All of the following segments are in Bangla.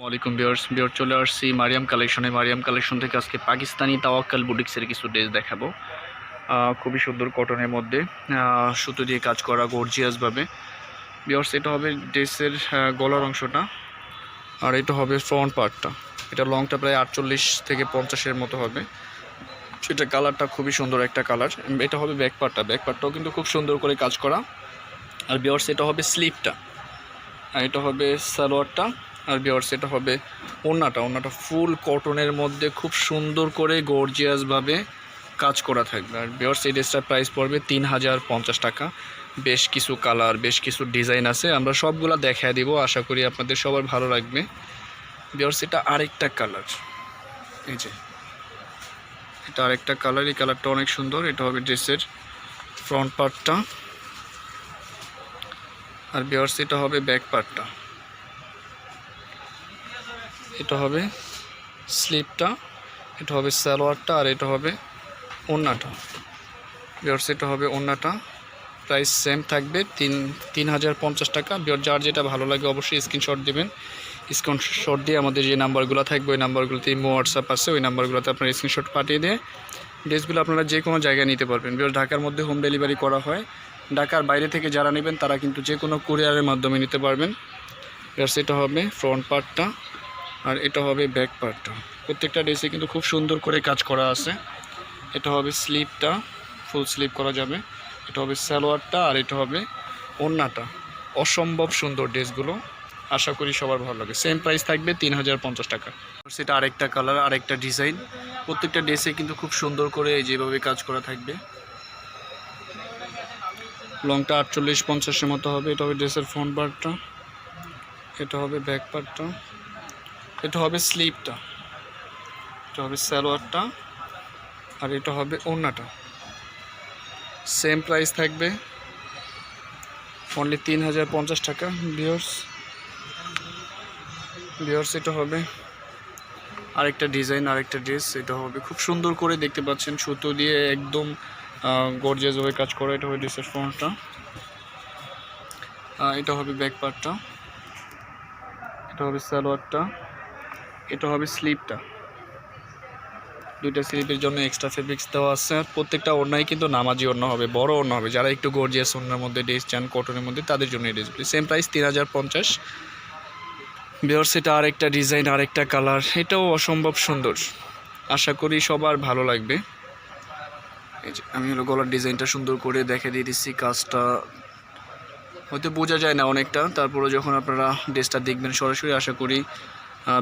ওয়ালাইকুম বিয়ার চলে আসছি মারিয়াম কালেকশন থেকে আজকে পাকিস্তানি তাওয়াক্কাল বুটিক্সের কিছু ড্রেস দেখাবো। খুবই সুন্দর কটনের মধ্যে সুতো দিয়ে কাজ করা গর্জিয়াসভাবে। বিয়ার্স এটা হবে ড্রেসের গলার অংশটা, আর এটা হবে ফ্রন্ট পার্টটা। এটা লংটা প্রায় 48 থেকে 50-এর মতো হবে। সেটা কালারটা খুবই সুন্দর একটা কালার। এটা হবে ব্যাক পার্টটাও কিন্তু খুব সুন্দর করে কাজ করা। আর বিয়ার্স এটা হবে স্লিভটা, আর এটা হবে সালোয়ারটা। আর বিয়ার্স এটা হবে ওড়নাটা ফুল কটনের মধ্যে খুব সুন্দর করে গর্জিয়াসভাবে কাজ করা থাকবে। আর বিয়ার্স এই ড্রেসটার প্রাইস পড়বে 3050 টাকা। বেশ কিছু কালার, বেশ কিছু ডিজাইন আছে, আমরা সবগুলা দেখায় দিব। আশা করি আপনাদের সবার ভালো লাগবে। বিয়ার্স এটা আরেকটা কালার, এই যে এটা আরেকটা কালার। এই কালারটা অনেক সুন্দর। এটা হবে ড্রেসের ফ্রন্ট পার্টটা, আর বিয়ার্স এটা হবে ব্যাক পার্টটা। এটা হবে স্লিভটা, এটা হবে সালোয়ারটা, আর এটা হবে ওড়নাটা। বিয়ার্স এটা হবে ওড়নাটা। প্রাইস সেম থাকবে 3050 টাকা। বিয়ার যার যেটা ভালো লাগে অবশ্যই স্ক্রিনশট দেবেন। স্ক্রিনশট দিয়ে আমাদের যে নাম্বারগুলো থাকবে ওই নাম্বারগুলোতে হোয়াটসঅ্যাপ আছে, ওই নাম্বারগুলোতে আপনার স্ক্রিনশট পাঠিয়ে দিয়ে ড্রেসগুলো আপনারা যে কোনো জায়গায় নিতে পারবেন। বিয়ার ঢাকার মধ্যে হোম ডেলিভারি করা হয়। ঢাকার বাইরে থেকে যারা নেবেন তারা কিন্তু যে কোনো কুরিয়ারের মাধ্যমে নিতে পারবেন। বিয়ার্স এটা হবে ফ্রন্ট পার্টটা, আর এটা হবে ব্যাক পার্টটা। প্রত্যেকটা ড্রেসে কিন্তু খুব সুন্দর করে কাজ করা আছে। এটা হবে স্লিভটা, ফুল স্লিভ করা যাবে। এটা হবে সালোয়ারটা, আর এটা হবে ওড়নাটা। অসম্ভব সুন্দর ড্রেসগুলো, আশা করি সবার ভালো লাগে। সেম প্রাইস থাকবে 3050 টাকা। সেটা আরেকটা কালার, আরেকটা ডিজাইন। প্রত্যেকটা ড্রেসে কিন্তু খুব সুন্দর করে যেভাবে কাজ করা থাকবে। লংটা 48-50-এর মতো হবে। এটা হবে ড্রেসের ফ্রন্ট পার্টটা, এটা হবে ব্যাক পার্টটা, এটা হবে স্লিভটা, এটা হবে সালোয়ারটা, আর এটা হবে ওড়নাটা। সেম প্রাইস থাকবে অনলি 3050 টাকা। বিয়ার্স এটা হবে আরেকটা ডিজাইন, আরেকটা ড্রেস। এটা হবে খুব সুন্দর করে দেখতে পাচ্ছেন সুতো দিয়ে একদম গর্জিয়াসভাবে কাজ করা। এটা হবে ড্রেসের ফ্রন্টটা, এটা হবে ব্যাক পার্টটা, এটা হবে সালোয়ারটা, এটা হবে স্লিভটা। দুইটা স্লিভের জন্য এক্সট্রা ফেব্রিক্স দেওয়া আছে। আর প্রত্যেকটা ওড়নাই কিন্তু নামাজি ওড়না হবে, বড় ওড়না হবে। যারা একটু গর্জিয়াস ওড়নার মধ্যে ড্রেস চান কটনের মধ্যে, তাদের জন্য এই ড্রেসগুলি। Same price 3050। বিয়ার্স এটা আরেকটা ডিজাইন, আরেকটা কালার। এটাও অসম্ভব সুন্দর, আশা করি সবার ভালো লাগবে। এই যে আমি গলার ডিজাইনটা সুন্দর করে দেখে দিয়ে দিচ্ছি। কাজটা হয়তো বোঝা যায় না অনেকটা, তারপরে যখন আপনারা ড্রেসটা দেখবেন সরাসরি, আশা করি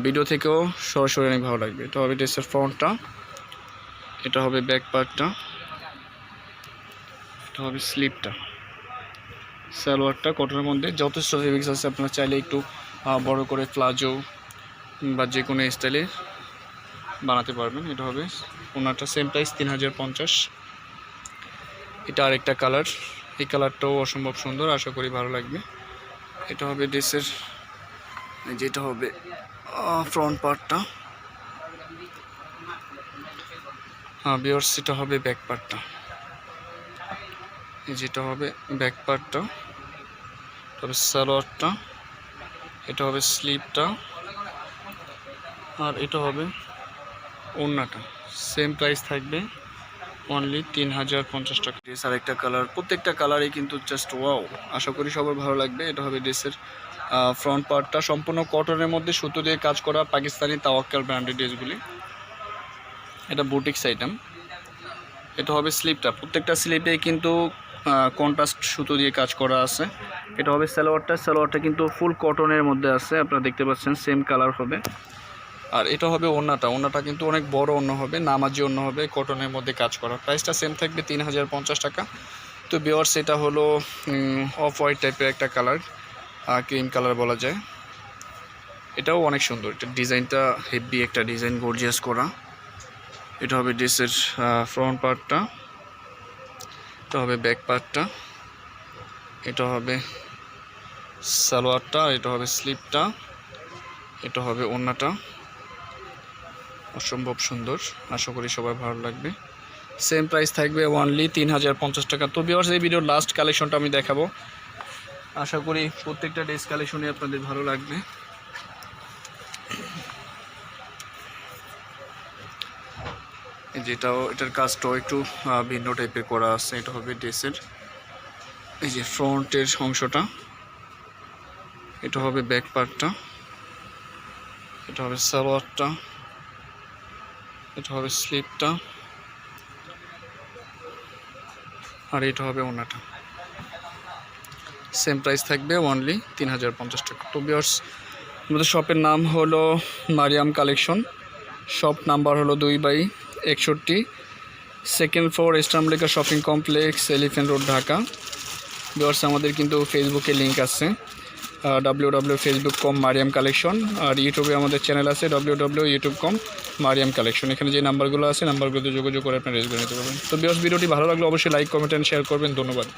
ভিডিও থেকেও সরাসরি অনেক ভালো লাগবে। এটা হবে ড্রেসের ফ্রন্টটা, এটা হবে ব্যাক পার্টটা, এটা হবে স্লিভটা। সালোয়ারটা কটনের মধ্যে যথেষ্ট ফেব্রিক্স আছে, আপনারা চাইলে একটু বড় করে প্লাজো বা যে কোনো স্টাইলে বানাতে পারবেন। এটা হবে ওনারটা। Same price 3050। এটা আরেকটা কালার, এই কালারটাও অসম্ভব সুন্দর, আশা করি ভালো লাগবে। এটা হবে ড্রেসের, যেটা হবে ফ্রন্ট পার্টটা। বিয়ার্স এটা হবে ব্যাক পার্টটা, যেটা হবে ব্যাক পার্টটা। তবে সালোয়ারটা, এটা হবে স্লিভটা, আর এটা হবে ওড়নাটা। সেম প্রাইস থাকবে অনলি 3050 টাকা। ড্রেস আরেকটা কালার, প্রত্যেকটা কালারই কিন্তু জাস্ট ওয়াও, আশা করি সবার ভালো লাগবে। এটা হবে ড্রেসের ফ্রন্ট পার্টটা, সম্পূর্ণ কটনের মধ্যে সুতো দিয়ে কাজ করা পাকিস্তানি তাওয়াক্কাল ব্র্যান্ডের ড্রেসগুলি। এটা বুটিক্স আইটেম। এটা হবে স্লিভটা, প্রত্যেকটা স্লিভে কিন্তু কন্ট্রাস্ট সুতো দিয়ে কাজ করা আছে। এটা হবে সালোয়ারটা কিন্তু ফুল কটনের মধ্যে আছে, আপনারা দেখতে পাচ্ছেন সেম কালার হবে। আর এটা হবে ওড়নাটা কিন্তু অনেক বড় ওড়না হবে, নামাজি ওড়না হবে, কটনের মধ্যে কাজ করা। প্রাইসটা সেম থাকবে 3050 টাকা। তো বিয়ার্স এটা হলো অফ হোয়াইট টাইপের একটা কালার, ক্রিম কালার বলা যায়। এটাও অনেক সুন্দর, এটা ডিজাইনটা হেভি একটা ডিজাইন, গর্জিয়াস করা। এটা হবে ড্রেসের ফ্রন্ট পার্টটা, এটা হবে ব্যাক পার্টটা, এটা হবে সালোয়ারটা, এটা হবে স্লিভটা, এটা হবে ওড়নাটা। অসম্ভব সুন্দর, আশা করি সবার ভালো লাগবে। সেম প্রাইস থাকবে অনলি 3050 টাকা। তো ভিউয়ার্স এই ভিডিওর লাস্ট কালেকশনটা আমি দেখাবো, আশা করি প্রত্যেকটা ড্রেস কালেকশনই আপনাদের ভালো লাগবে। যেটাও এটার কাজটাও একটু ভিন্ন টাইপের করা আছে। এটা হবে ড্রেসের এই যে ফ্রন্টের অংশটা, এটা হবে ব্যাক পার্টটা, এটা হবে সালোয়ারটা, এটা হবে স্লিপটা, আর এটা হবে ওড়নাটা। সেম প্রাইস থাকবে অনলি 3050 টাকা। তো ভিউয়ার্স, আমাদের শপের নাম হলো মারিয়াম কালেকশন। শপ নাম্বার হলো 2/61, second floor, eastern Mallika shopping complex, elephant road, Dhaka. Viewers, আমাদের কিন্তু ফেসবুকে লিঙ্ক আছে www.facebook.com মারিয়াম কালেকশন, আর ইউটিউবে আমাদের চ্যানেল আছে www.youtube.com মারিয়াম কালেকশন। এখানে যে নাম্বারগুলো আছে নাম্বারগুলোতে যোগাযোগ করে আপনারা রেজ করে নিতে পারবেন। তো ভিউয়ার্স, ভিডিওটি ভালো লাগলে অবশ্যই লাইক, কমেন্ট অ্যান্ড শেয়ার করবেন। ধন্যবাদ।